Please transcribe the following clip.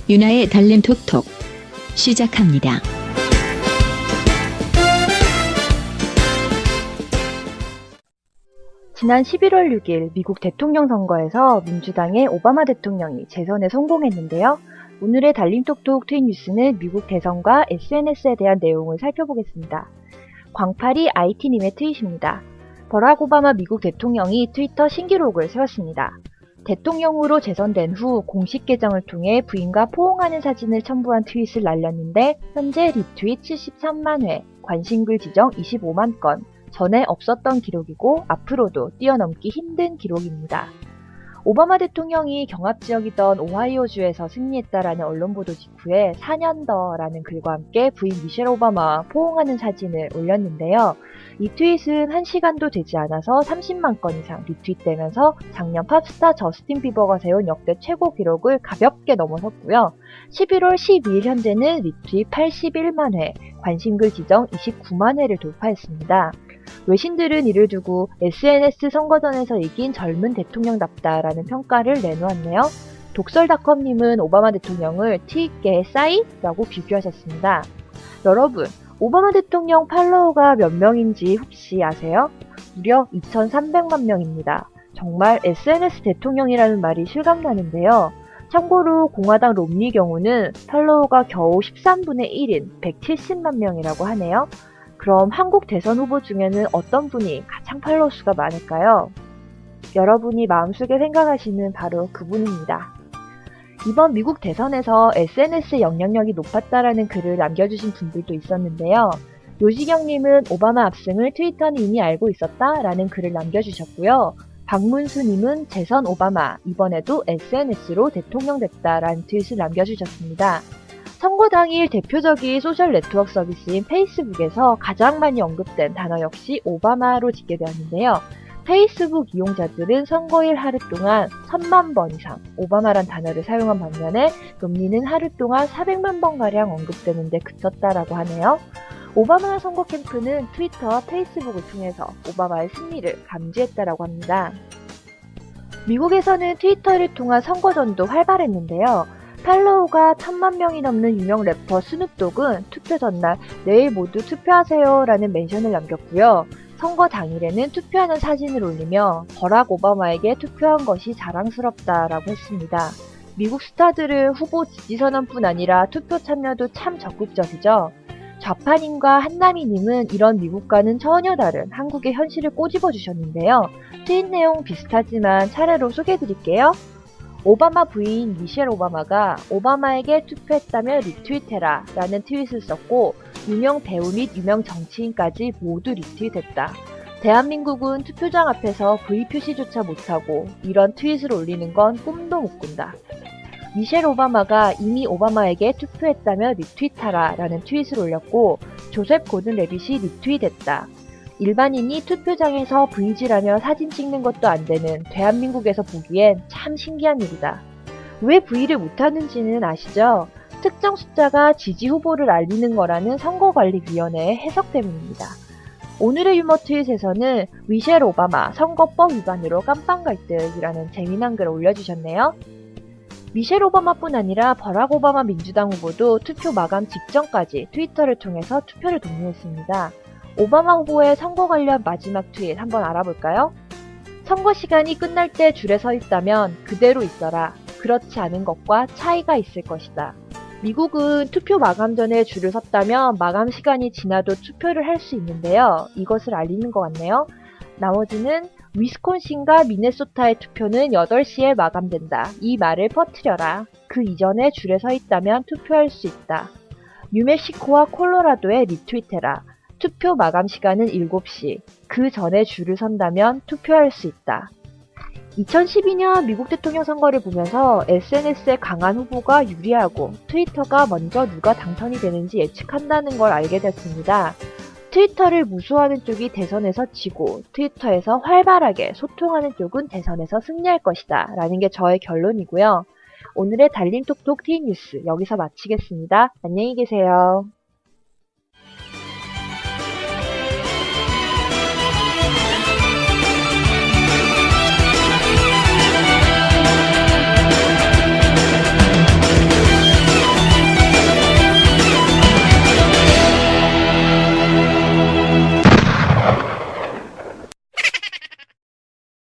유나의 달림 톡톡 시작합니다. 지난 11월 6일 미국 대통령 선거에서 민주당의 오바마 대통령이 재선에 성공했는데요. 오늘의 달림 톡톡 트윗 뉴스는 미국 대선과 SNS에 대한 내용을 살펴보겠습니다. 광팔이 IT님의 트윗입니다. 버락 오바마 미국 대통령이 트위터 신기록을 세웠습니다. 대통령으로 재선된 후 공식 계정을 통해 부인과 포옹하는 사진을 첨부한 트윗을 날렸는데 현재 리트윗 73만 회, 관심글 지정 25만 건, 전에 없었던 기록이고 앞으로도 뛰어넘기 힘든 기록입니다. 오바마 대통령이 경합지역이던 오하이오주에서 승리했다라는 언론 보도 직후에 4년 더라는 글과 함께 부인 미셸 오바마와 포옹하는 사진을 올렸는데요. 이 트윗은 1시간도 되지 않아서 30만 건 이상 리트윗되면서 작년 팝스타 저스틴 비버가 세운 역대 최고 기록을 가볍게 넘어섰고요. 11월 12일 현재는 리트윗 81만 회, 관심글 지정 29만 회를 돌파했습니다. 외신들은 이를 두고 SNS 선거전에서 이긴 젊은 대통령답다라는 평가를 내놓았네요. 독설닷컴님은 오바마 대통령을 트윗계의 싸이라고 비교하셨습니다. 여러분, 오바마 대통령 팔로워가 몇 명인지 혹시 아세요? 무려 2,300만 명입니다. 정말 SNS 대통령이라는 말이 실감나는데요. 참고로 공화당 롬니 경우는 팔로워가 겨우 13분의 1인 170만 명이라고 하네요. 그럼 한국 대선 후보 중에는 어떤 분이 가장 팔로워 수가 많을까요? 여러분이 마음속에 생각하시는 바로 그분입니다. 이번 미국 대선에서 SNS의 영향력이 높았다라는 글을 남겨주신 분들도 있었는데요. 요지경님은 오바마 압승을 트위터는 이미 알고 있었다라는 글을 남겨주셨고요. 박문수님은 재선 오바마, 이번에도 SNS로 대통령 됐다라는 트윗을 남겨주셨습니다. 선거 당일 대표적인 소셜 네트워크 서비스인 페이스북에서 가장 많이 언급된 단어 역시 오바마로 집계되었는데요. 페이스북 이용자들은 선거일 하루 동안 1000만 번 이상 오바마란 단어를 사용한 반면에 롬니는 하루 동안 400만 번가량 언급되는데 그쳤다라고 하네요. 오바마 선거 캠프는 트위터와 페이스북을 통해서 오바마의 승리를 감지했다라고 합니다. 미국에서는 트위터를 통한 선거전도 활발했는데요. 팔로우가 1000만 명이 넘는 유명 래퍼 스눕독은 투표 전날 내일 모두 투표하세요 라는 멘션을 남겼고요. 선거 당일에는 투표하는 사진을 올리며 버락 오바마에게 투표한 것이 자랑스럽다라고 했습니다. 미국 스타들은 후보 지지선언뿐 아니라 투표 참여도 참 적극적이죠. 좌파님과 한나미님은 이런 미국과는 전혀 다른 한국의 현실을 꼬집어 주셨는데요. 트윗 내용 비슷하지만 차례로 소개해드릴게요. 오바마 부인 미셸 오바마가 오바마에게 투표했다며 리트윗해라 라는 트윗을 썼고 유명 배우 및 유명 정치인까지 모두 리트윗했다. 대한민국은 투표장 앞에서 V 표시조차 못하고 이런 트윗을 올리는 건 꿈도 못 꾼다. 미셸 오바마가 이미 오바마에게 투표했다며 리트윗하라 라는 트윗을 올렸고 조셉 고든 레빗이 리트윗했다. 일반인이 투표장에서 V지라며 사진 찍는 것도 안 되는 대한민국에서 보기엔 참 신기한 일이다. 왜 V를 못하는지는 아시죠? 특정 숫자가 지지 후보를 알리는 거라는 선거관리위원회의 해석 때문입니다. 오늘의 유머 트윗에서는 미셸 오바마 선거법 위반으로 깜빵 갈등이라는 재미난 글을 올려주셨네요. 미셸 오바마뿐 아니라 버락 오바마 민주당 후보도 투표 마감 직전까지 트위터를 통해서 투표를 독려했습니다. 오바마 후보의 선거 관련 마지막 트윗 한번 알아볼까요? 선거 시간이 끝날 때 줄에 서 있다면 그대로 있어라. 그렇지 않은 것과 차이가 있을 것이다. 미국은 투표 마감 전에 줄을 섰다면 마감 시간이 지나도 투표를 할 수 있는데요. 이것을 알리는 것 같네요. 나머지는 위스콘신과 미네소타의 투표는 8시에 마감된다. 이 말을 퍼뜨려라. 그 이전에 줄에 서 있다면 투표할 수 있다. 뉴멕시코와 콜로라도에 리트윗해라. 투표 마감 시간은 7시. 그 전에 줄을 선다면 투표할 수 있다. 2012년 미국 대통령 선거를 보면서 SNS에 강한 후보가 유리하고 트위터가 먼저 누가 당선이 되는지 예측한다는 걸 알게 됐습니다. 트위터를 무수하는 쪽이 대선에서 지고 트위터에서 활발하게 소통하는 쪽은 대선에서 승리할 것이다 라는 게 저의 결론이고요. 오늘의 달림 톡톡 트윗 뉴스 여기서 마치겠습니다. 안녕히 계세요.